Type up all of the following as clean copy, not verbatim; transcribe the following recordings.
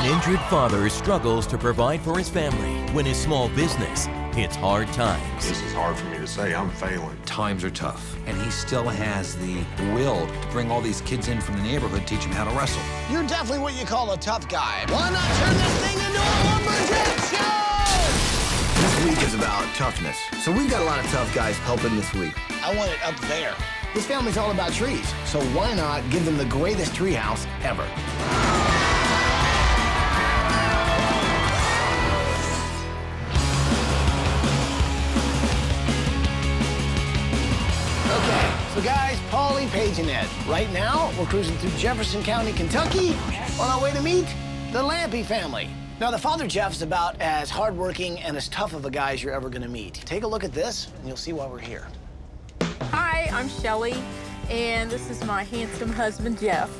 injured father struggles to provide for his family when his small business hits hard times. This is hard for me to say. I'm failing. Times are tough, and he still has the will to bring all these kids in from the neighborhood, teach them how to wrestle. You're definitely what you call a tough guy. Why not turn this thing into a lumberjack show? This week is about toughness. So we've got a lot of tough guys helping this week. I want it up there. This family's all about trees, so why not give them the greatest treehouse ever? Okay, so guys, Paulie, Paige, and Ed. Right now, we're cruising through Jefferson County, Kentucky, on our way to meet the Lampy family. Now, the father, Jeff, is about as hardworking and as tough of a guy as you're ever gonna meet. Take a look at this, and you'll see why we're here. Hi, I'm Shelly, and this is my handsome husband, Jeff.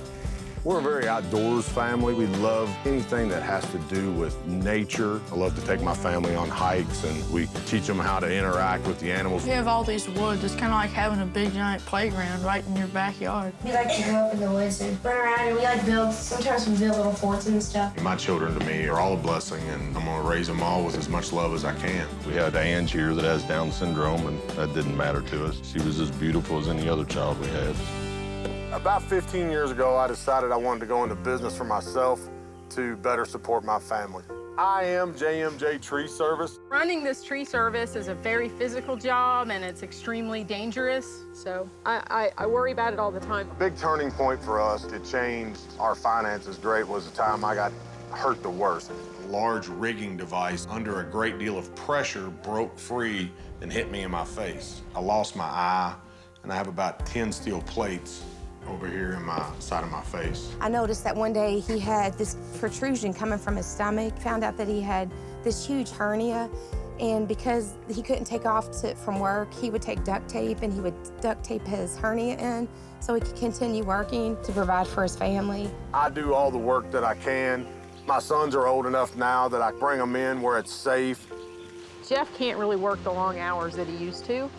We're a very outdoors family. We love anything that has to do with nature. I love to take my family on hikes, and we teach them how to interact with the animals. We have all these woods. It's kind of like having a big, giant playground right in your backyard. We like to go up in the woods and run around, and we like to build, sometimes we build little forts and stuff. My children, to me, are all a blessing, and I'm going to raise them all with as much love as I can. We had Ange here that has Down syndrome, and that didn't matter to us. She was as beautiful as any other child we had. About 15 years ago, I decided I wanted to go into business for myself to better support my family. I am JMJ Tree Service. Running this tree service is a very physical job, and it's extremely dangerous, so I worry about it all the time. A big turning point for us to change our finances great was the time I got hurt the worst. A large rigging device under a great deal of pressure broke free and hit me in my face. I lost my eye, and I have about 10 steel plates over here in my side of my face. I noticed that one day he had this protrusion coming from his stomach, found out that he had this huge hernia, and because he couldn't take off from work, he would take duct tape and he would duct tape his hernia in so he could continue working to provide for his family. I do all the work that I can. My sons are old enough now that I bring them in where it's safe. Jeff can't really work the long hours that he used to,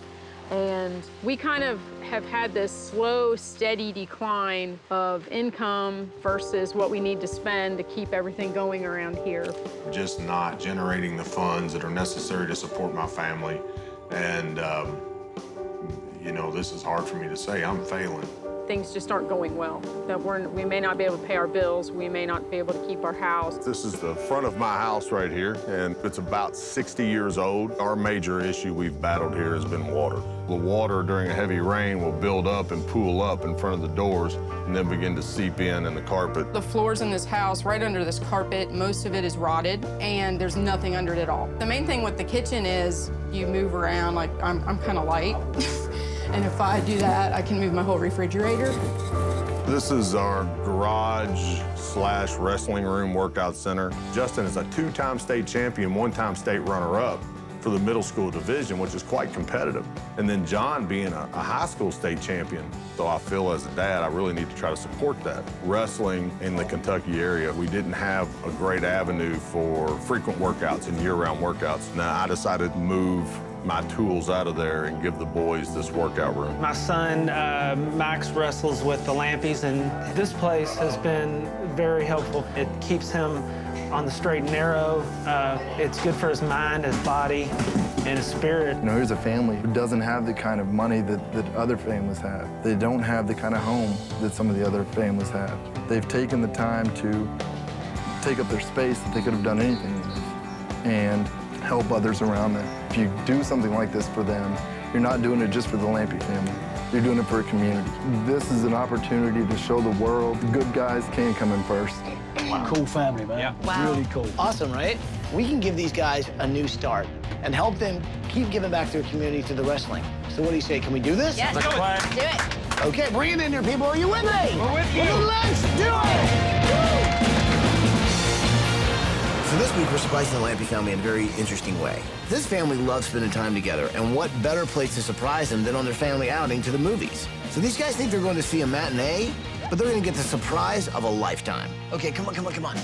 and we kind of have had this slow, steady decline of income versus what we need to spend to keep everything going around here. Just not generating the funds that are necessary to support my family. And, you know, this is hard for me to say. I'm failing. Things just aren't going well. That we may not be able to pay our bills. We may not be able to keep our house. This is the front of my house right here, and it's about 60 years old. Our major issue we've battled here has been water. The water during a heavy rain will build up and pool up in front of the doors and then begin to seep in the carpet. The floors in this house, right under this carpet, most of it is rotted, and there's nothing under it at all. The main thing with the kitchen is you move around, like I'm kind of light. And if I do that, I can move my whole refrigerator. This is our garage/wrestling room workout center. Justin is a 2-time state champion, 1-time state runner-up for the middle school division, which is quite competitive. And then John being a high school state champion. So I feel as a dad, I really need to try to support that. Wrestling in the Kentucky area, we didn't have a great avenue for frequent workouts and year-round workouts. Now I decided to move my tools out of there and give the boys this workout room. My son, Max, wrestles with the Lampys, and this place has been very helpful. It keeps him on the straight and narrow. It's good for his mind, his body, and his spirit. You know, here's a family who doesn't have the kind of money that other families have. They don't have the kind of home that some of the other families have. They've taken the time to take up their space that they could have done anything with and help others around them. If you do something like this for them, you're not doing it just for the Lampy family. You're doing it for a community. This is an opportunity to show the world the good guys can come in first. Wow. Cool family, man. Yeah. Wow. Really cool. Awesome, right? We can give these guys a new start and help them keep giving back to their community through the wrestling. So what do you say? Can we do this? Yes. Let's play. Do it. Okay, bring it in here, people. Are you with me? We're with you. Let's do it! So this week, we're surprising the Lampy family in a very interesting way. This family loves spending time together, and what better place to surprise them than on their family outing to the movies? So these guys think they're going to see a matinee, but they're going to get the surprise of a lifetime. Okay, come on, come on, come on.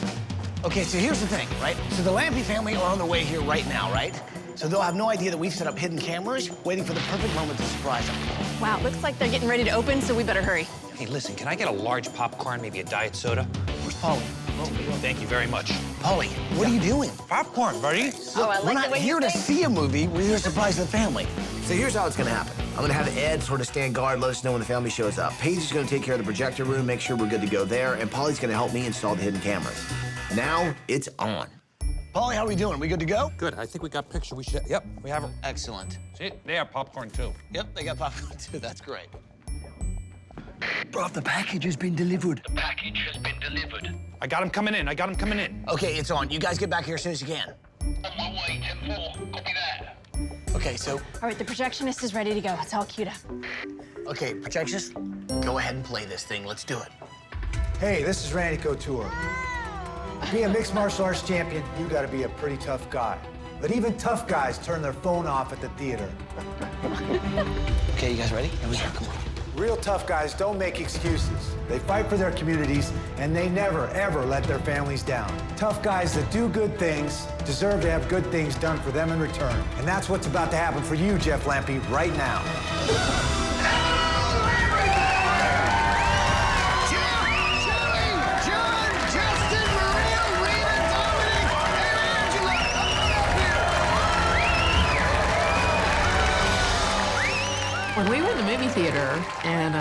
Okay, so here's the thing, right? So the Lampy family are on their way here right now, right? So they'll have no idea that we've set up hidden cameras waiting for the perfect moment to surprise them. Wow, looks like they're getting ready to open, so we better hurry. Hey, listen, can I get a large popcorn, maybe a diet soda? Where's Polly? Oh, thank you very much. Polly, what are you doing? Popcorn, buddy. Look, we're not here to see a movie. We're here to surprise the family. So here's how it's gonna happen. I'm gonna have Ed sort of stand guard, let us know when the family shows up. Paige is gonna take care of the projector room, make sure we're good to go there, and Polly's gonna help me install the hidden cameras. Now, it's on. Polly, how are we doing? We good to go? Good. I think we got picture. We should. Yep, we have it. Excellent. See, they have popcorn too. Yep, they got popcorn too. That's great. Bro, the package has been delivered. The package has been delivered. I got him coming in. I got him coming in. Okay, it's on. You guys get back here as soon as you can. On my way, 10-4. Copy that. Okay, so... All right, the projectionist is ready to go. It's all queued up. Okay, projectionist, go ahead and play this thing. Let's do it. Hey, this is Randy Couture. To be a mixed martial arts champion, you gotta be a pretty tough guy. But even tough guys turn their phone off at the theater. Okay, you guys ready? Here we go, come on. Real tough guys don't make excuses. They fight for their communities, and they never, ever let their families down. Tough guys that do good things deserve to have good things done for them in return. And that's what's about to happen for you, Jeff Lampy, right now. When we were in the movie theater and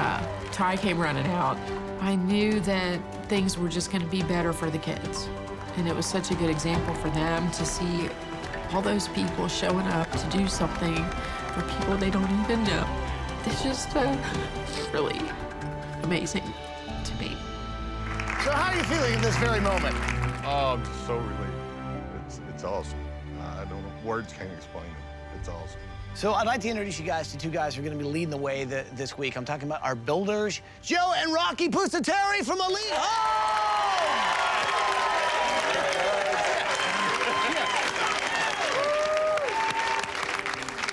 Ty came running out, I knew that things were just going to be better for the kids. And it was such a good example for them to see all those people showing up to do something for people they don't even know. It's just really amazing to me. So how are you feeling in this very moment? Oh, I'm just so relieved. It's awesome. I don't know. Words can't explain it. It's awesome. So I'd like to introduce you guys to two guys who are going to be leading the way this week. I'm talking about our builders, Joe and Rocky Pusateri from Elite Home!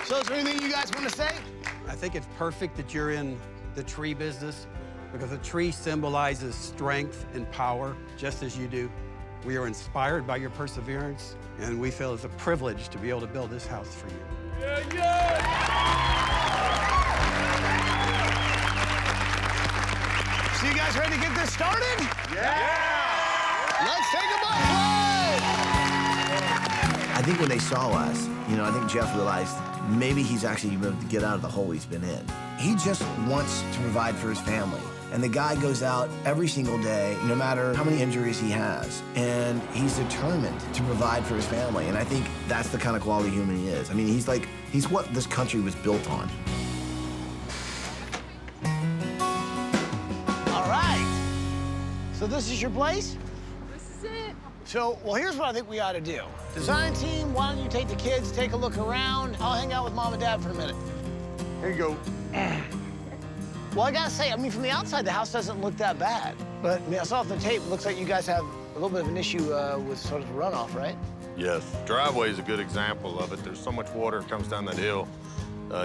So is there anything you guys want to say? I think it's perfect that you're in the tree business because a tree symbolizes strength and power, just as you do. We are inspired by your perseverance, and we feel it's a privilege to be able to build this house for you. So you guys ready to get this started? Yeah! Let's take a bus ride! I think when they saw us, I think Jeff realized maybe he's actually able to get out of the hole he's been in. He just wants to provide for his family. And the guy goes out every single day, no matter how many injuries he has. And he's determined to provide for his family. And I think that's the kind of quality human he is. I mean, he's what this country was built on. All right. So this is your place? This is it. So, well, here's what I think we ought to do. Design team, why don't you take the kids, take a look around. I'll hang out with Mom and Dad for a minute. Here you go. Well, I gotta say, I mean, from the outside, the house doesn't look that bad. But I saw off the tape, it looks like you guys have a little bit of an issue with sort of runoff, right? Yes. Driveway is a good example of it. There's so much water comes down that hill,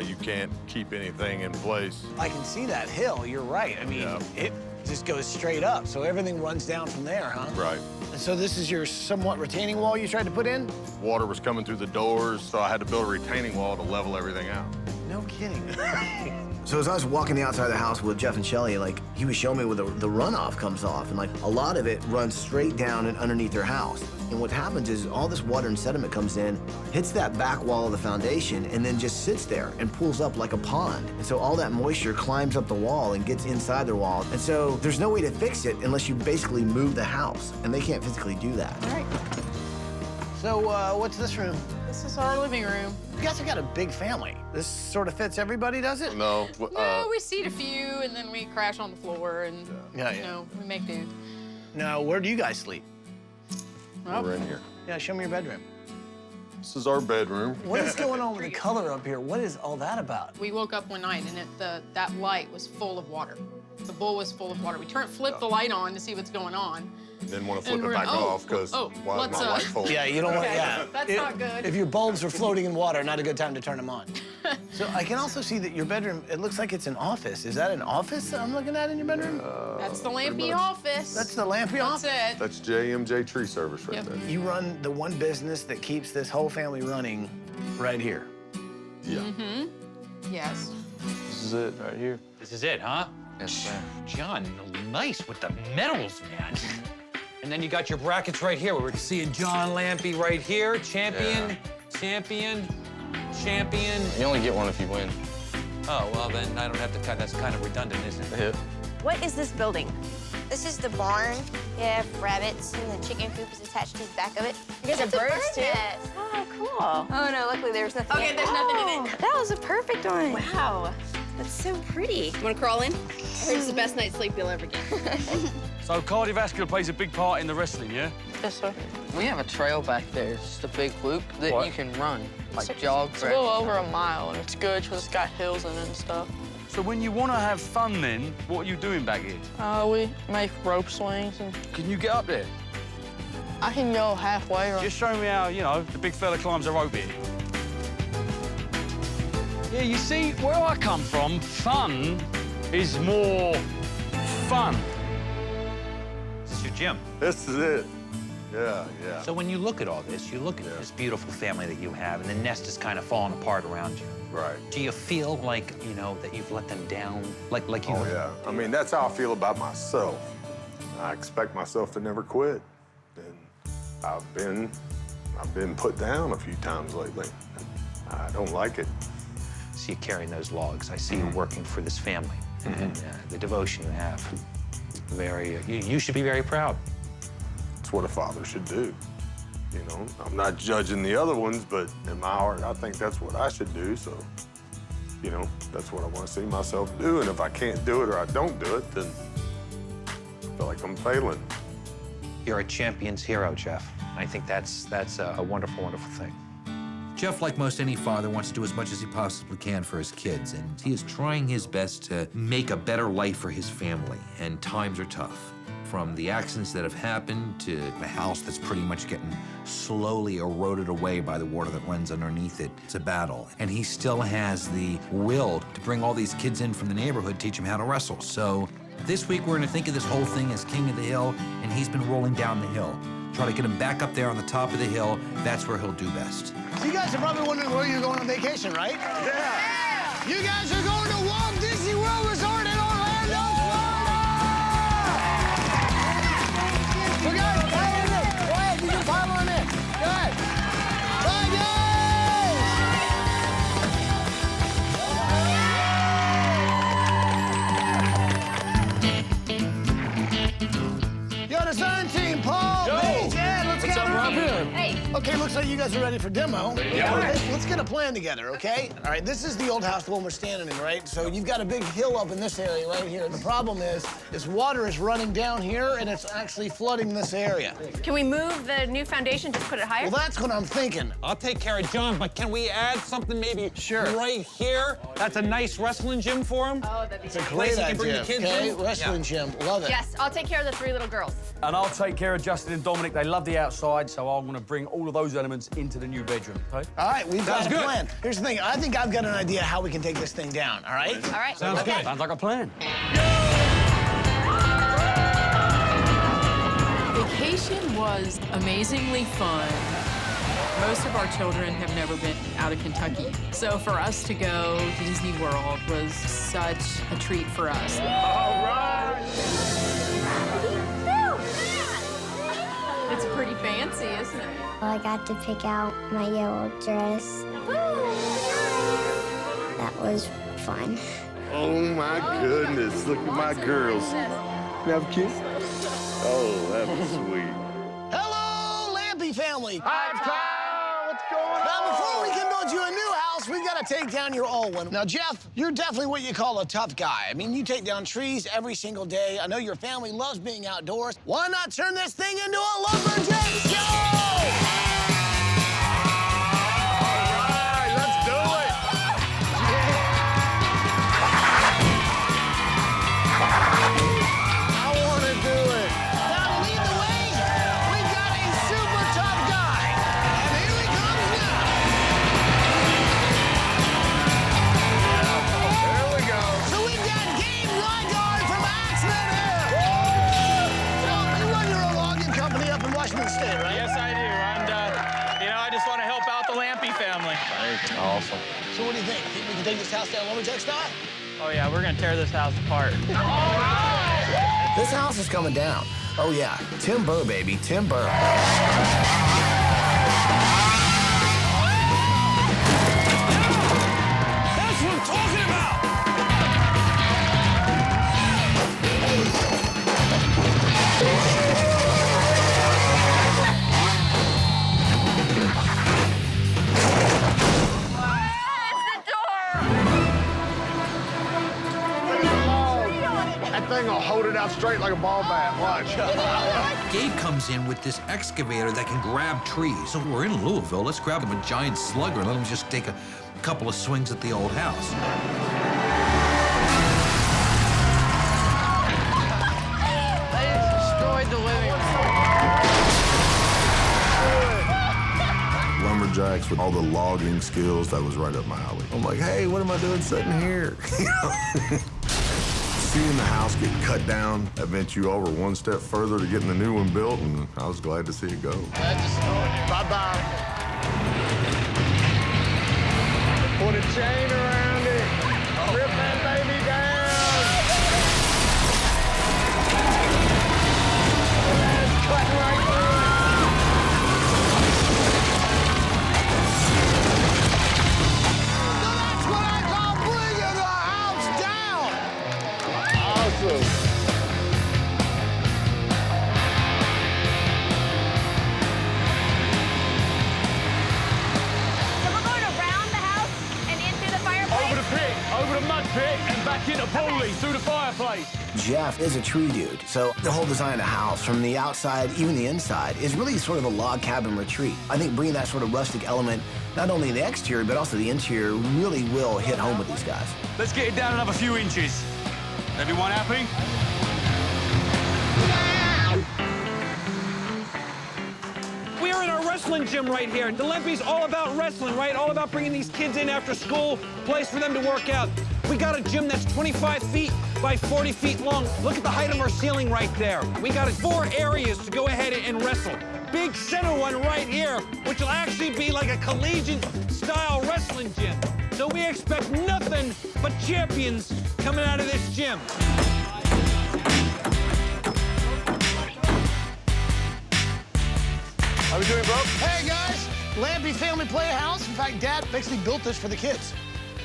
you can't keep anything in place. I can see that hill, you're right. I mean, it just goes straight up, so everything runs down from there, huh? Right. And so this is your somewhat retaining wall you tried to put in? Water was coming through the doors, so I had to build a retaining wall to level everything out. No kidding. So as I was walking the outside of the house with Jeff and Shelly, he was showing me where the runoff comes off, and a lot of it runs straight down and underneath their house. And what happens is all this water and sediment comes in, hits that back wall of the foundation, and then just sits there and pools up like a pond. And so all that moisture climbs up the wall and gets inside their wall. And so there's no way to fix it unless you basically move the house, and they can't physically do that. All right. So what's this room? This is our living room. You guys have got a big family. This sort of fits everybody, does it? No. No, we seat a few, and then we crash on the floor, and, we make do. Now, where do you guys sleep? We're in here. Yeah, show me your bedroom. This is our bedroom. What is going on with the color up here? What is all that about? We woke up one night, and that light was full of water. The bowl was full of water. We flipped the light on to see what's going on. Didn't want to flip it back off because why is my light full? Yeah, you don't want to, That's not good. If your bulbs are floating in water, not a good time to turn them on. So I can also see that your bedroom, it looks like it's an office. Is that an office that I'm looking at in your bedroom? That's the Lampy office. That's the Lampy office? That's it. That's JMJ Tree Service right there. You run the one business that keeps this whole family running right here. Yeah. Mm-hmm. Yes. This is it right here. This is it, huh? Yes, sir. John, nice with the metals, man. And then you got your brackets right here. We're seeing John Lampy right here. Champion, champion, champion. You only get one if you win. Oh, well, then I don't have to cut. That's kind of redundant, isn't it? What is this building? This is the barn. We have rabbits, and the chicken coop is attached to the back of it. You guys have birds, too? Oh, cool. Oh, no, luckily there's nothing Okay, in it. there's nothing in it. That was a perfect one. Wow, that's so pretty. You want to crawl in? I heard it's the best night's sleep you'll ever get. So cardiovascular plays a big part in the wrestling, yeah? Yes, sir. We have a trail back there. It's just a big loop that you can run, like jog. It's a little over a mile, and it's good because it's got hills in it and stuff. So when you want to have fun then, what are you doing back here? We make rope swings. And Can you get up there? I can go halfway. Or... Just show me how, you know, the big fella climbs a rope here. Yeah, you see, where I come from, fun is more fun. This is your gym. This is it. Yeah, yeah. So when you look at all this, you look at this beautiful family that you have, and the nest is kind of falling apart around you. Right. Do you feel like, you know, that you've let them down? Like you... Oh, yeah. I mean, that's how I feel about myself. I expect myself to never quit. And I've been put down a few times lately. I don't like it. I see you carrying those logs. I see you working for this family. And the devotion you have. You should be very proud. It's what a father should do. You know, I'm not judging the other ones, but in my heart, I think that's what I should do. So, you know, that's what I want to see myself do. And if I can't do it or I don't do it, then I feel like I'm failing. You're a champion's hero, Jeff. I think that's a wonderful, wonderful thing. Jeff, like most any father, wants to do as much as he possibly can for his kids, and he is trying his best to make a better life for his family, and times are tough. From the accidents that have happened to the house that's pretty much getting slowly eroded away by the water that runs underneath it, it's a battle. And he still has the will to bring all these kids in from the neighborhood, teach them how to wrestle. So this week, we're gonna think of this whole thing as king of the hill, and he's been rolling down the hill. Try to get him back up there on the top of the hill. That's where he'll do best. So you guys are probably wondering where you're going on vacation, right? Yeah! You guys are going to Walt Disney World Resort in Orlando, Florida! So guys, pile in. Go ahead, you can pile on in. Go ahead. Bye, guys! You're on the sign team, Paul, Paige, Ed, let's get up here. Hey. Okay, looks like you guys are ready for demo. Yeah. Let's get a plan together, okay? All right, this is the old house, the one we're standing in, right? So you've got a big hill up in this area right here. The problem is, this water is running down here, and it's actually flooding this area. Can we move the new foundation, just put it higher? Well, that's what I'm thinking. I'll take care of John, but can we add something maybe right here? That's a nice wrestling gym for him. Oh, that'd be It's a great. great idea. Can bring the kids okay? in? Wrestling gym, love it. Yes, I'll take care of the 3 little girls. And I'll take care of Justin and Dominic. They love the outside, so I'm gonna bring all of those elements into the new bedroom, okay? All right, we've got Sounds a good. plan. Here's the thing, I think I've got an idea how we can take this thing down, all right? All right. Sounds good. Sounds like a plan. Vacation was amazingly fun. Most of our children have never been out of Kentucky. So for us to go to Disney World was such a treat for us. All right! It's pretty fancy, isn't it? I got to pick out my yellow dress. That was fun. Oh, my goodness. Look at my girls. You have a kiss? Oh, that was sweet. Hello, Lampy family. Hi, what's going on? Now, before we can build you a new house, we've got to take down your old one. Now, Jeff, you're definitely what you call a tough guy. I mean, you take down trees every single day. I know your family loves being outdoors. Why not turn this thing into a lumberjack show? State, right? Yes, I do. And, you know, I just want to help out the Lampy family. Awesome. So what do you think? Think we can take this house down lumberjack style? Oh yeah, we're gonna tear this house apart. This house is coming down. Oh yeah, timber, baby, timber. That's what I'm talking about! That thing will hold it out straight like a ball bat. Watch. Gabe comes in with this excavator that can grab trees. So we're in Louisville. Let's grab him a giant slugger and let him just take a couple of swings at the old house. They destroyed the living room. Lumberjacks with all the logging skills, that was right up my alley. I'm like, hey, what am I doing sitting here? Seeing the house get cut down, that meant you over one step further to getting the new one built, and I was glad to see it go. Bye-bye. Put a chain around it. Rip that baby down. That's cutting right through it. That's what I call bringing the house down. Awesome. So we're going around the house and into the fireplace? Over the pit, over the mud pit, and back into Paulie, through the fireplace. Jeff is a tree dude, so the whole design of the house, from the outside, even the inside, is really sort of a log cabin retreat. I think bringing that sort of rustic element, not only in the exterior, but also the interior, really will hit home with these guys. Let's get it down another few inches. Everyone happy? We're in our wrestling gym right here. The Lampy's all about wrestling, right? All about bringing these kids in after school, place for them to work out. We got a gym that's 25 feet by 40 feet long. Look at the height of our ceiling right there. We got 4 areas to go ahead and wrestle. Big center one right here, which will actually be like a collegiate-style wrestling gym. So we expect nothing but champions coming out of this gym. How we doing, bro? Hey, guys. Lampy Family Playhouse. In fact, Dad basically built this for the kids.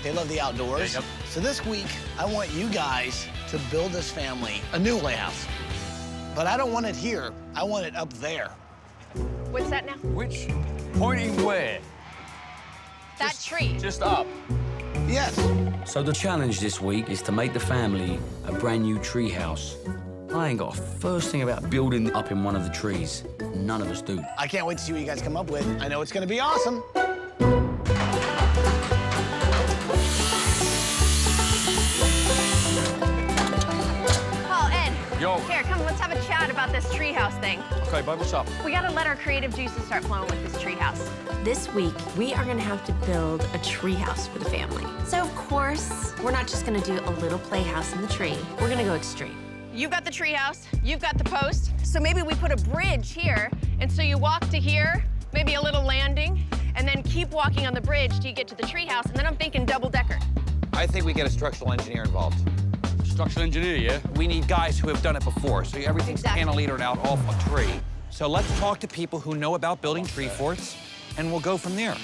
They love the outdoors. Yep. So this week, I want you guys to build this family a new playhouse. But I don't want it here. I want it up there. What's that now? Which? Pointing where? That tree. Just up. Yes. So the challenge this week is to make the family a brand new tree house. I ain't got a first thing about building up in one of the trees. None of us do. I can't wait to see what you guys come up with. I know it's gonna be awesome. Paul, Ed. Yo. Here, come, let's have a chat about this treehouse thing. Okay, babe, what's up? We gotta let our creative juices start flowing with this treehouse. This week, we are gonna have to build a treehouse for the family. So of course, we're not just gonna do a little playhouse in the tree. We're gonna go extreme. You've got the treehouse, you've got the post, so maybe we put a bridge here, and so you walk to here, maybe a little landing, and then keep walking on the bridge till you get to the treehouse, and then I'm thinking double-decker. I think we get a structural engineer involved. Structural engineer, yeah? We need guys who have done it before, so everything's Exactly. cantilevered out off a tree. So let's talk to people who know about building tree forts, and we'll go from there.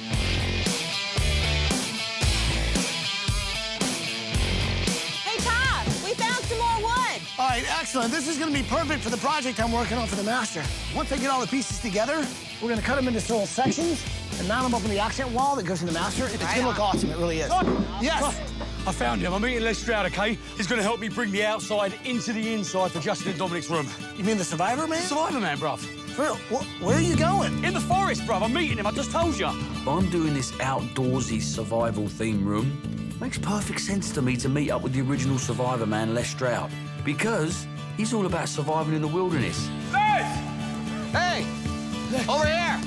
Hey, Tom, we found some more wood. All right, excellent. This is gonna be perfect for the project I'm working on for the master. Once I get all the pieces together, we're gonna cut them into little sections and mount them up on the accent wall that goes in the master. It's gonna look awesome, it really is. Yes. I found him. I'm meeting Les Stroud, okay? He's gonna help me bring the outside into the inside for Justin and Dominic's room. You mean the Survivor Man? Survivor Man, bruv. For real? Where are you going? In the forest, bruv. I'm meeting him. I just told you. I'm doing this outdoorsy survival theme room. Makes perfect sense to me to meet up with the original Survivor Man, Les Stroud, because he's all about surviving in the wilderness. Les! Hey! Over here!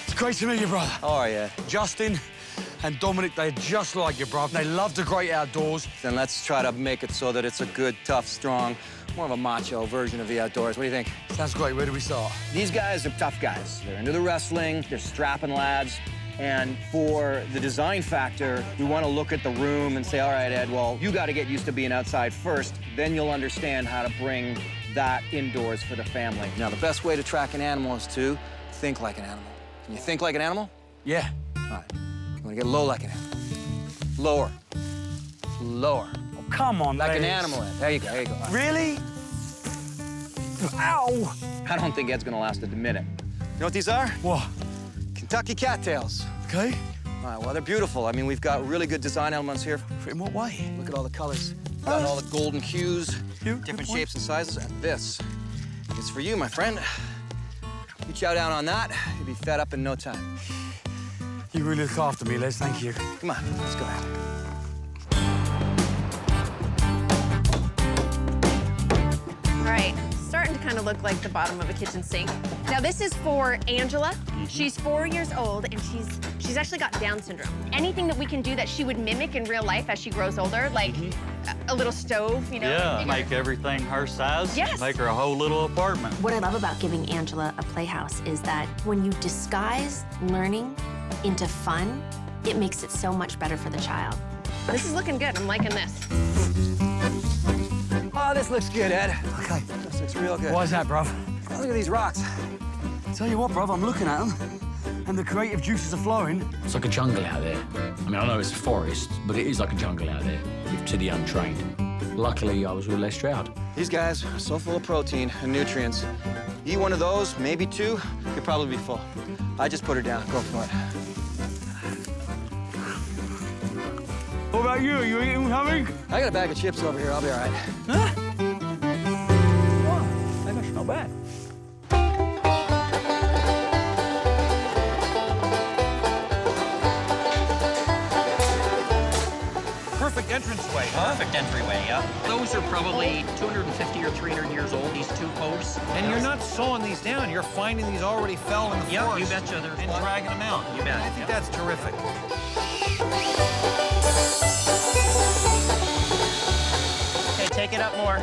It's great to meet you, brother. Oh, yeah. Justin and Dominic, they're just like you, bruv. They love the great outdoors. Then let's try to make it so that it's a good, tough, strong More of a macho version of the outdoors. What do you think? Sounds great. Where do we start? These guys are tough guys. They're into the wrestling, they're strapping lads. And for the design factor, we want to look at the room and say, all right, Ed, well, you got to get used to being outside first. Then you'll understand how to bring that indoors for the family. Now, the best way to track an animal is to think like an animal. Can you think like an animal? Yeah. All right. You want to get low like an animal. Lower. Lower. Oh, come on, Like Legs. an animal, Ed. There you go, there you go. Really? Ow! I don't think Ed's going to last a minute. You know what these are? What? Kentucky cattails. Okay. All right, well, they're beautiful. I mean, we've got really good design elements here. In what way? Look at all the colors. Got all the golden hues, different shapes and sizes, and this is for you, my friend. You chow down on that, you'll be fed up in no time. You really look after me, Les. Thank you. Come on, let's go ahead. All right, starting to kind of look like the bottom of a kitchen sink. Now this is for Angela. She's 4 years old and she's actually got Down syndrome. Anything that we can do that she would mimic in real life as she grows older, like a little stove, you know? Yeah, make everything her size. Yes. Make her a whole little apartment. What I love about giving Angela a playhouse is that when you disguise learning into fun, it makes it so much better for the child. This is looking good. I'm liking this. Oh, this looks good, Ed. Okay. This looks real good. Why's that, bruv? Look at these rocks. Tell you what, bruv, I'm looking at them, and the creative juices are flowing. It's like a jungle out there. I mean, I know it's a forest, but it is like a jungle out there, to the untrained. Luckily, I was with Les Stroud. These guys are so full of protein and nutrients. Eat one of those, maybe two, you'll probably be full. I just put her down. Go for it. What about you? You eating something? I got a bag of chips over here. I'll be all right. Huh? Wow, maybe that's not bad. Perfect entranceway. Perfect entryway, yeah. Those are probably 250 or 300 years old, these two posts. And you're not sawing these down. You're finding these already fell in the forest. You betcha. And dragging them out. You bet. I think that's terrific. Okay, take it up more.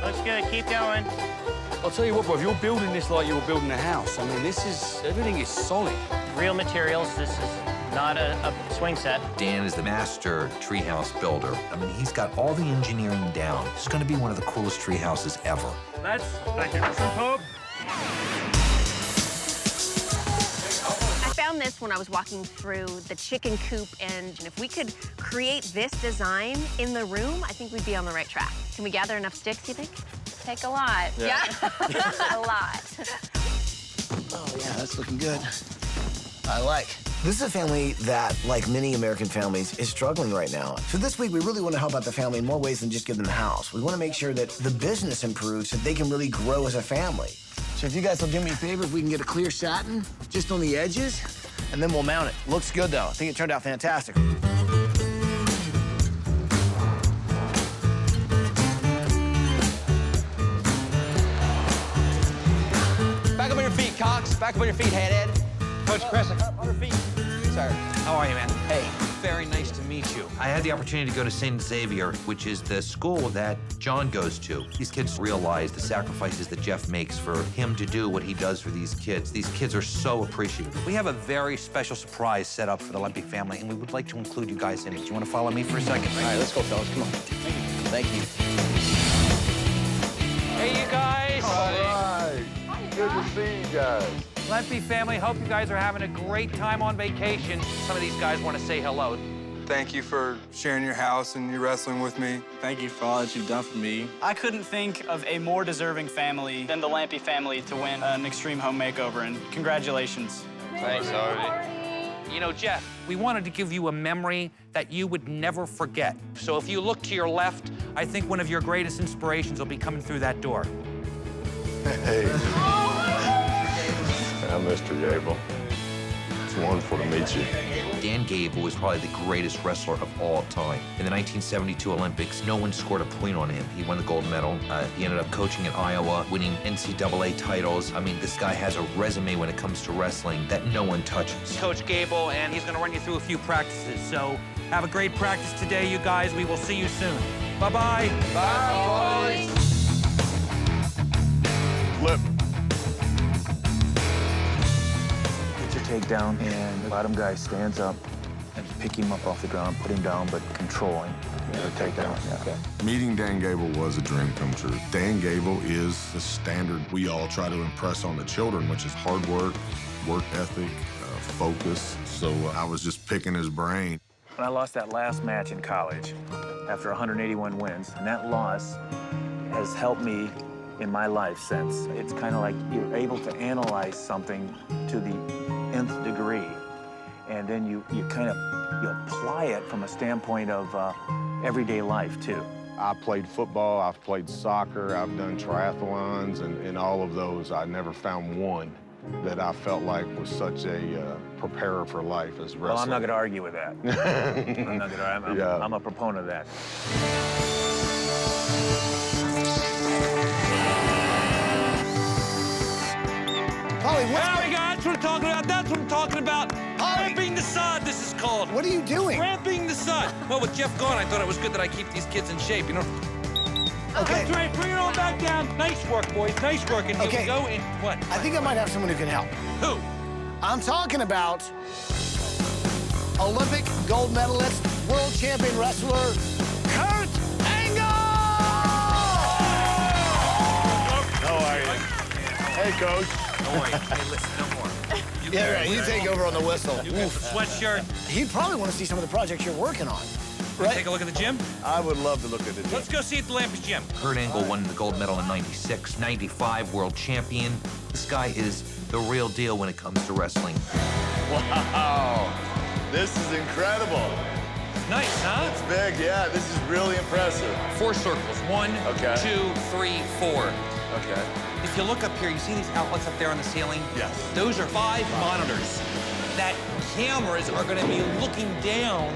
Looks good. Keep going. I'll tell you what, bro, if you're building this like you were building a house, I mean, everything is solid. Real materials. This is not a swing set. Dan is the master treehouse builder. I mean, he's got all the engineering down. This is going to be one of the coolest tree houses ever. Thank you. Some hope. I found this when I was walking through the chicken coop, and if we could create this design in the room, I think we'd be on the right track. Can we gather enough sticks, you think? Take a lot. Yeah? A lot. Oh, yeah, that's looking good. I like. This is a family that, like many American families, is struggling right now. So this week, we really want to help out the family in more ways than just give them a house. We want to make sure that the business improves so they can really grow as a family. So if you guys will do me a favor, if we can get a clear satin just on the edges, and then we'll mount it. Looks good, though. I think it turned out fantastic. Back up on your feet, Cox. Back up on your feet, head, Ed. Coach Chris. Up on your feet. Sorry. How are you, man? Hey. Very nice to meet you. I had the opportunity to go to St. Xavier, which is the school that John goes to. These kids realize the sacrifices that Jeff makes for him to do what he does for these kids. These kids are so appreciative. We have a very special surprise set up for the Lampy family, and we would like to include you guys in it. Do you want to follow me for a second? All right, let's go, fellas. Come on. Thank you. Hey, you guys. All right. Good to see you guys. Lampy family, hope you guys are having a great time on vacation. Some of these guys want to say hello. Thank you for sharing your house and your wrestling with me. Thank you for all that you've done for me. I couldn't think of a more deserving family than the Lampy family to win an Extreme Home Makeover, and congratulations. Thanks, Artie. You know, Jeff, we wanted to give you a memory that you would never forget. So if you look to your left, I think one of your greatest inspirations will be coming through that door. Hey. I'm Mr. Gable. It's wonderful to meet you. Dan Gable was probably the greatest wrestler of all time. In the 1972 Olympics, no one scored a point on him. He won the gold medal. He ended up coaching in Iowa, winning NCAA titles. I mean, this guy has a resume when it comes to wrestling that no one touches. Coach Gable, and he's going to run you through a few practices. So have a great practice today, you guys. We will see you soon. Bye-bye. Bye, boys. flip. Get your takedown, and the bottom guy stands up and pick him up off the ground, put him down, but controlling the takedown. Yeah. Okay. Meeting Dan Gable was a dream come true. Dan Gable is the standard we all try to impress on the children, which is hard work ethic, focus. So I was just picking his brain. When I lost that last match in college after 181 wins, and that loss has helped me in my life since. It's kind of like you're able to analyze something to the nth degree, and then you apply it from a standpoint of everyday life, too. I played football, I've played soccer, I've done triathlons, and in all of those, I never found one that I felt like was such a preparer for life as wrestling. Well, I'm not going to argue with that. I'm a proponent of that. There we go. That's what I'm talking about. That's what I'm talking about. Ramping the sod, this is called. What are you doing? Ramping the sod. Well, with Jeff gone, I thought it was good that I keep these kids in shape, you know? Okay. That's right. Bring it all back down. Nice work, boys. Nice work. And here we go. And what? I think I might have someone who can help. Who? I'm talking about Olympic gold medalist, world champion wrestler, Kurt Angle! How are you? Hey, Coach. Don't worry. Hey, listen, no more. Yeah, right. You take over on the whistle. You got the sweatshirt. He'd probably want to see some of the projects you're working on. Right? Take a look at the gym? I would love to look at the gym. Let's go see at the Lampy gym. Kurt Angle won the gold medal in '96, '95 world champion. This guy is the real deal when it comes to wrestling. Wow, this is incredible. Nice, huh? It's big, yeah. This is really impressive. 4 circles. 1, 2, 3, 4. Okay. If you look up here, you see these outlets up there on the ceiling? Yes. Those are 5 monitors that cameras are going to be looking down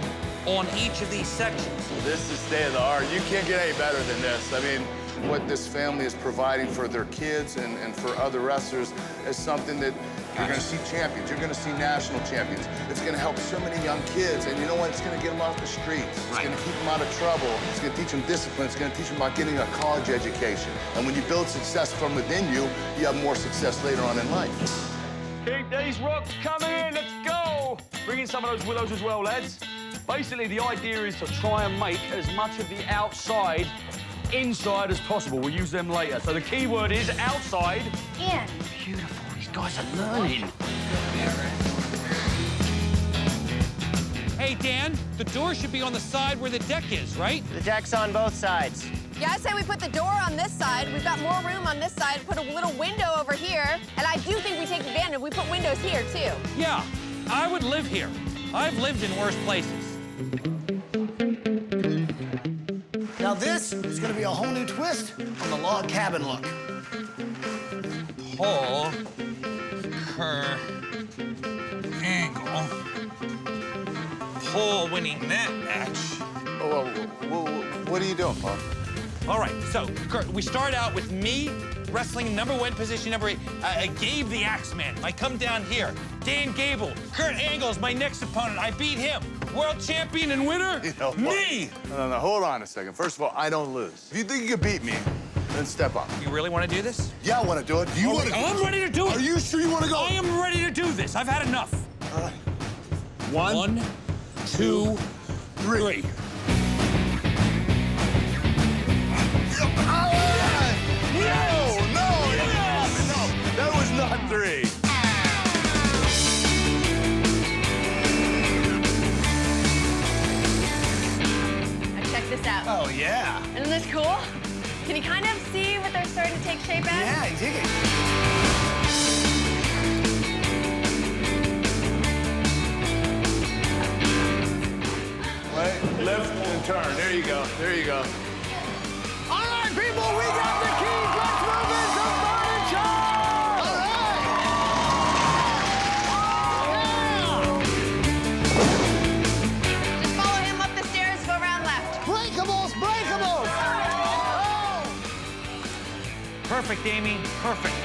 on each of these sections. This is state of the art. You can't get any better than this. I mean, what this family is providing for their kids and for other wrestlers is something that you're going to see champions. You're going to see national champions. It's going to help so many young kids. And you know what? It's going to get them off the streets. It's going to keep them out of trouble. It's going to teach them discipline. It's going to teach them about getting a college education. And when you build success from within you, you have more success later on in life. Keep these rocks coming in. Let's go. Bring in some of those willows as well, lads. Basically, the idea is to try and make as much of the outside inside as possible. We'll use them later. So the key word is outside. In. Beautiful. These guys are learning. Hey, Dan, the door should be on the side where the deck is, right? The deck's on both sides. Yeah, I say we put the door on this side. We've got more room on this side. Put a little window over here. And I do think we take advantage. We put windows here, too. Yeah, I would live here. I've lived in worse places. Now this is going to be a whole new twist on the log cabin look. Paul, Kurt Angle. Paul winning that match. What are you doing, Paul? All right, so, Kurt, we start out with me wrestling #1 position, #8. Gabe the Axeman. I come down here. Dan Gable. Kurt Angle's my next opponent. I beat him. World champion and winner? You know, me! No, hold on a second. First of all, I don't lose. If you think you can beat me, then step up. You really want to do this? Yeah, I want to do it. Do you want to? I'm ready to do it. Are you sure you want to go? I am ready to do this. I've had enough. All right. 1, 2, 3. No, that was not 3. Now check this out. Oh, yeah. Isn't this cool? Can you kind of see what they're starting to take shape as? Yeah, I dig it. Right, lift and turn. There you go. There you go. All right, people, we got the keys. Let's move into furniture. All right. Just follow him up the stairs, go around left. Breakables, breakables. Oh. Perfect, Amy. Perfect.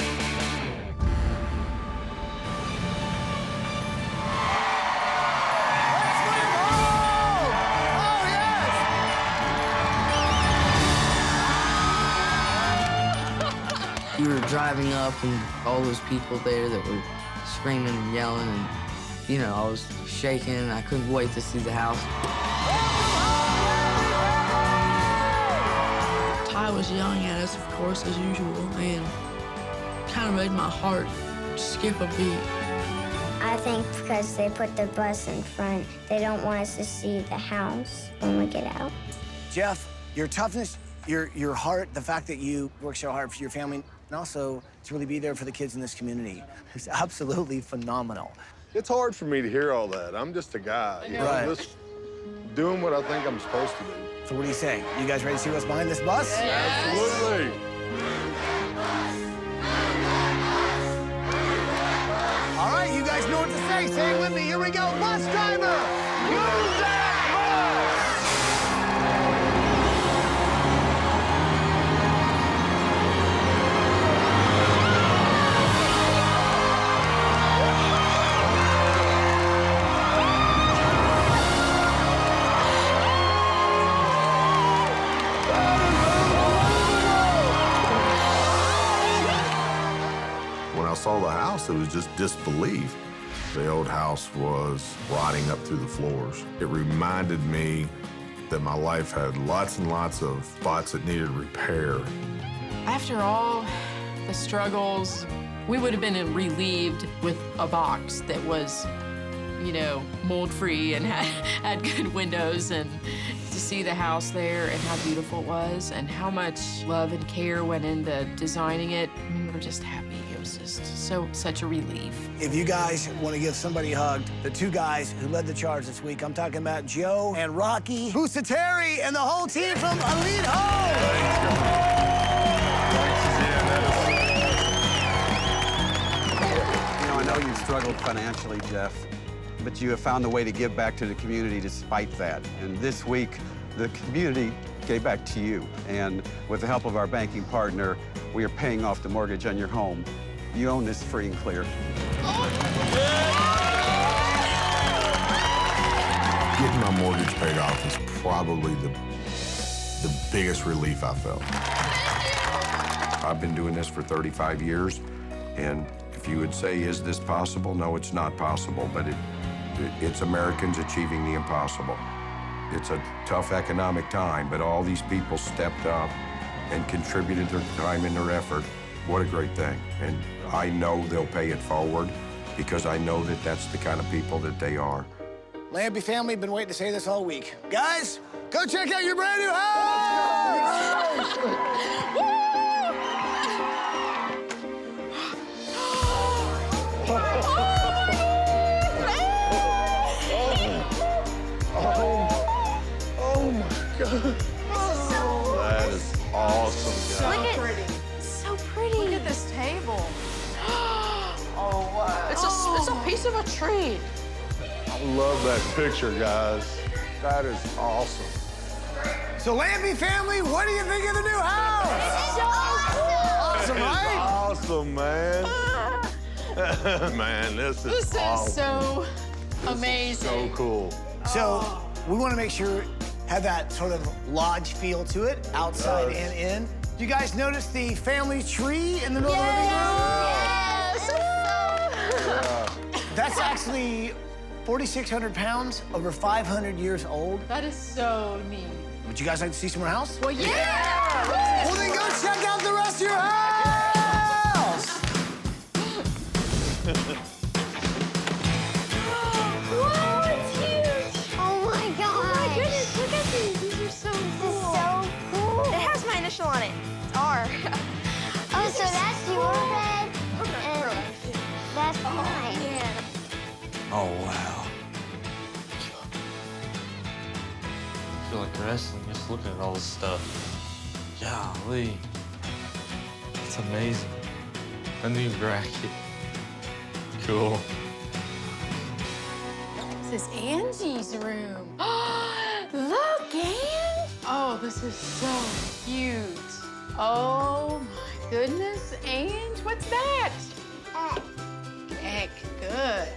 you were driving up and all those people there that were screaming and yelling and, you know, I was shaking. I couldn't wait to see the house. Ty was yelling at us, of course, as usual, and kind of made my heart skip a beat. I think because they put the bus in front, they don't want us to see the house when we get out. Jeff, your toughness, your heart, the fact that you work so hard for your family, and also to really be there for the kids in this community is absolutely phenomenal. It's hard for me to hear all that. I'm just a guy, you know, Right. just doing what I think I'm supposed to do. So what do you say? You guys ready to see what's behind this bus? Absolutely. All right, you guys know what to say. Say it with me. Here we go. Bus driver, use that When I saw the house, it was just disbelief. The old house was rotting up through the floors. It reminded me that my life had lots and lots of spots that needed repair. After all the struggles, we would have been relieved with a box that was, you know, mold-free and had good windows, and to see the house there and how beautiful it was and how much love and care went into designing it, we were just happy. It was just such a relief. If you guys want to give somebody a hug, the two guys who led the charge this week, I'm talking about Joe and Rocky Busateri and the whole team from Elite Home. You know, I know you've struggled financially, Jeff, but you have found a way to give back to the community despite that. And this week, the community gave back to you. And with the help of our banking partner, we are paying off the mortgage on your home. You own this free and clear. Getting my mortgage paid off is probably the biggest relief I felt. I've been doing this for 35 years, and if you would say, is this possible? No, it's not possible, but it's Americans achieving the impossible. It's a tough economic time, but all these people stepped up and contributed their time and their effort. What a great thing. And I know they'll pay it forward because I know that that's the kind of people that they are. Lampy family, been waiting to say this all week. Guys, go check out your brand new house! Oh my God. That is awesome, guys. Look at it's so pretty. Look at this table. Oh, wow. It's a piece of a tree. I love that picture, guys. That is awesome. So Lampy family, what do you think of the new house? It's so Awesome, right? Awesome, man. Man, this is awesome. Is so amazing. So cool. So we want to make sure have that sort of lodge feel to it, outside and in. Do you guys notice the family tree in the middle of the living room? Yes! That's actually 4,600 pounds, over 500 years old. That is so neat. Would you guys like to see some more house? Well, yeah! Well, then go check out the rest of your house! Whoa, it's huge! Oh my God! Oh my goodness, look at these. These are so cool. This is so cool. It has my initial on it. It's R. Oh, so that's your bed, and that's mine. Yeah. Oh, wow. I feel like wrestling just looking at all this stuff. Golly. It's amazing. A new bracket. Cool. This is Angie's room. Look, Ange! Oh, this is so cute. Oh my goodness, Ange, what's that? Heck, good.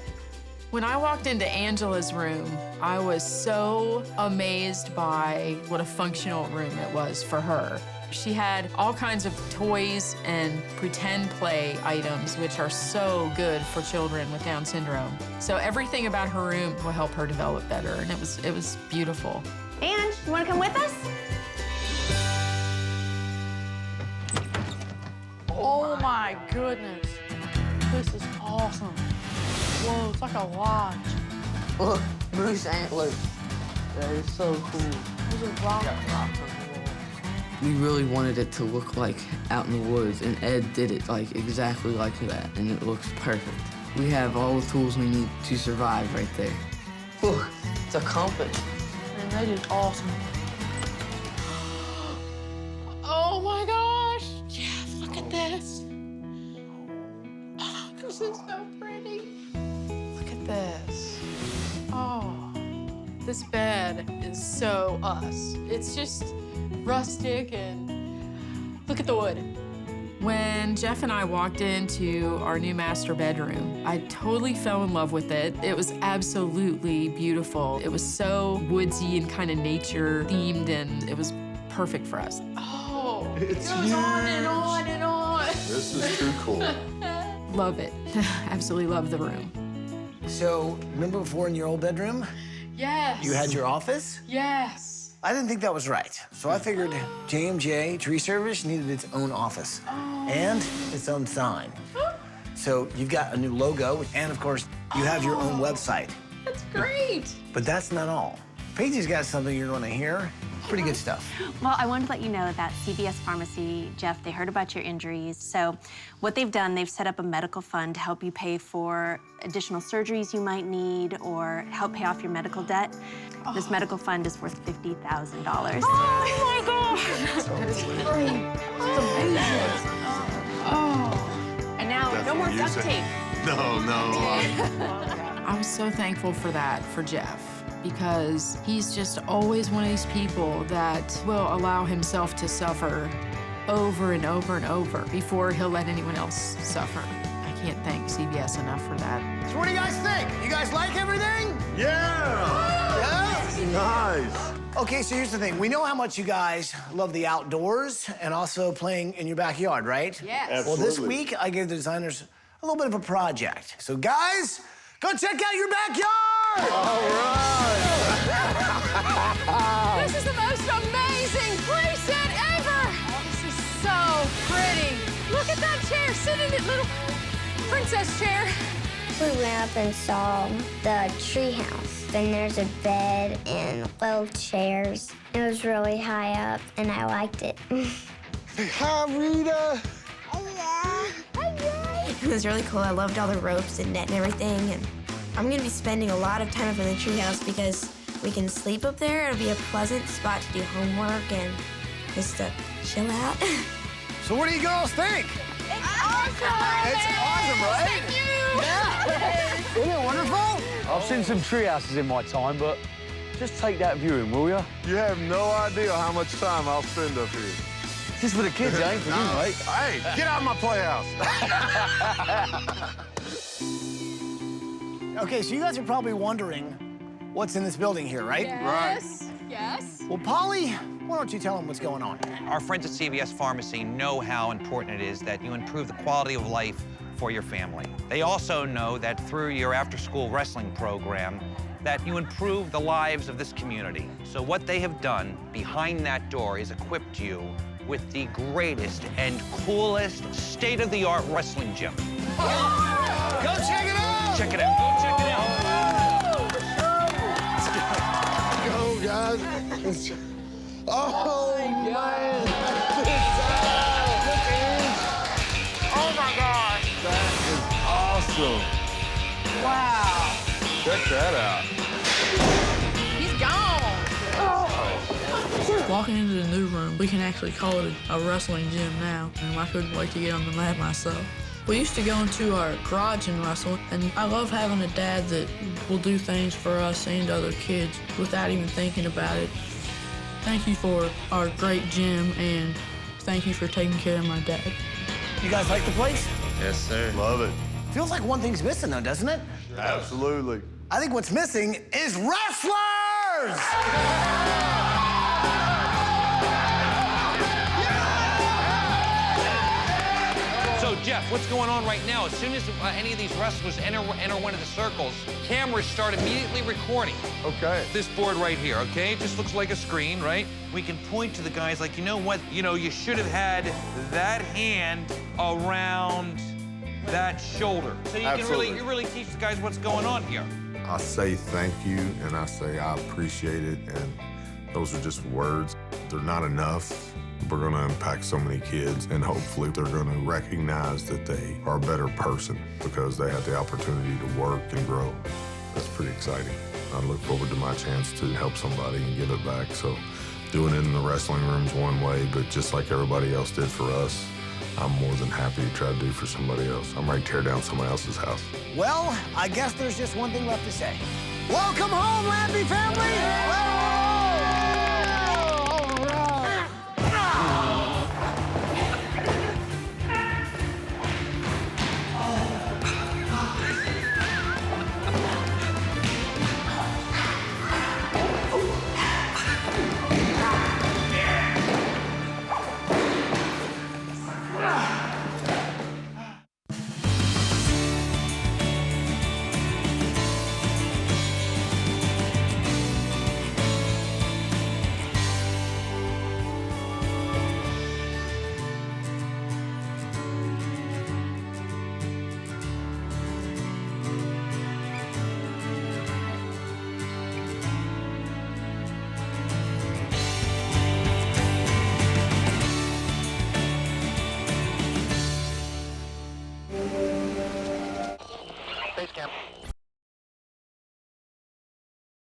When I walked into Angela's room, I was so amazed by what a functional room it was for her. She had all kinds of toys and pretend play items, which are so good for children with Down syndrome. So everything about her room will help her develop better, and it was beautiful. And you want to come with us? Oh my goodness. This is awesome. Whoa, it's like a lodge. Look, moose antlers. That is so cool. There's a rock on the wall. We really wanted it to look like out in the woods, and Ed did it like exactly like that, and it looks perfect. We have all the tools we need to survive right there. Look, it's a compass. Man, they did awesome. Oh my gosh, Jeff, look at this. Oh, this is so pretty. Look at this. Oh, this bed is so us. It's just rustic and look at the wood. When Jeff and I walked into our new master bedroom, I totally fell in love with it. It was absolutely beautiful. It was so woodsy and kind of nature themed, and it was perfect for us. Oh, It's it goes on and on and on. This is too cool. Love it. Absolutely love the room. So, remember before in your old bedroom, Yes. you had your office? Yes. I didn't think that was right. So I figured JMJ Tree Service needed its own office and its own sign. So you've got a new logo, and of course, you have your own website. That's great. But that's not all. Paige's got something you're gonna hear. Pretty good stuff. Well, I wanted to let you know that CVS Pharmacy, Jeff, they heard about your injuries. So what they've done, they've set up a medical fund to help you pay for additional surgeries you might need or help pay off your medical debt. This medical fund is worth $50,000. Oh my gosh. That's great. That's amazing. Oh. And now, no more duct tape. No. I was so thankful for that for Jeff, because he's just always one of these people that will allow himself to suffer over and over and over before he'll let anyone else suffer. I can't thank CBS enough for that. So what do you guys think? You guys like everything? Yeah! Nice. Okay, so here's the thing. We know how much you guys love the outdoors and also playing in your backyard, right? Yes. Well, this Absolutely. week, I gave the designers a little bit of a project. So guys, go check out your backyard! All right. This is the most amazing playset ever! This is so pretty. Look at that chair, sit in it, little princess chair. We went up and saw the treehouse. Then there's a bed and little chairs. It was really high up, and I liked it. Hi, Rita. It was really cool. I loved all the ropes and net and everything. And I'm gonna be spending a lot of time up in the treehouse because we can sleep up there. It'll be a pleasant spot to do homework and just to chill out. So what do you girls think? It's awesome. It's awesome, right? Thank you. Yeah. Isn't it wonderful? I've seen some tree houses in my time, but just take that view in, will you? You have no idea how much time I'll spend up here. Just for the kids, ain't for you, mate. Hey, get out of my playhouse. Okay, so you guys are probably wondering what's in this building here, right? Yes. Yes. Well, Polly, why don't you tell them what's going on? Our friends at CVS Pharmacy know how important it is that you improve the quality of life for your family. They also know that through your after-school wrestling program, that you improve the lives of this community. So what they have done behind that door is equipped you with the greatest and coolest state-of-the-art wrestling gym. Go check it out! Check it out. Go check it out. Go, guys. Oh, man. Oh my gosh. That is awesome. Wow. Check that out. He's gone. Walking into the new room, we can actually call it a wrestling gym now, and I couldn't wait to get on the mat myself. We used to go into our garage and wrestle, and I love having a dad that will do things for us and other kids without even thinking about it. Thank you for our great gym, and thank you for taking care of my dad. You guys like the place? Yes, sir. Love it. Feels like one thing's missing, though, doesn't it? Absolutely. I think what's missing is wrestlers! Yeah! Jeff, what's going on right now? As soon as any of these wrestlers enter one of the circles, cameras start immediately recording. Okay. This board right here, okay? It just looks like a screen, right? We can point to the guys like, you know what? You know, you should have had that hand around that shoulder. So you Absolutely. can really teach the guys what's going on here. I say thank you, and I say I appreciate it, and those are just words. They're not enough. We're gonna impact so many kids, and hopefully they're gonna recognize that they are a better person because they had the opportunity to work and grow. That's pretty exciting. I look forward to my chance to help somebody and give it back. So doing it in the wrestling room's one way, but just like everybody else did for us, I'm more than happy to try to do for somebody else. I'm ready to tear down somebody else's house. Well, I guess there's just one thing left to say. Welcome home, Lampy family! Well,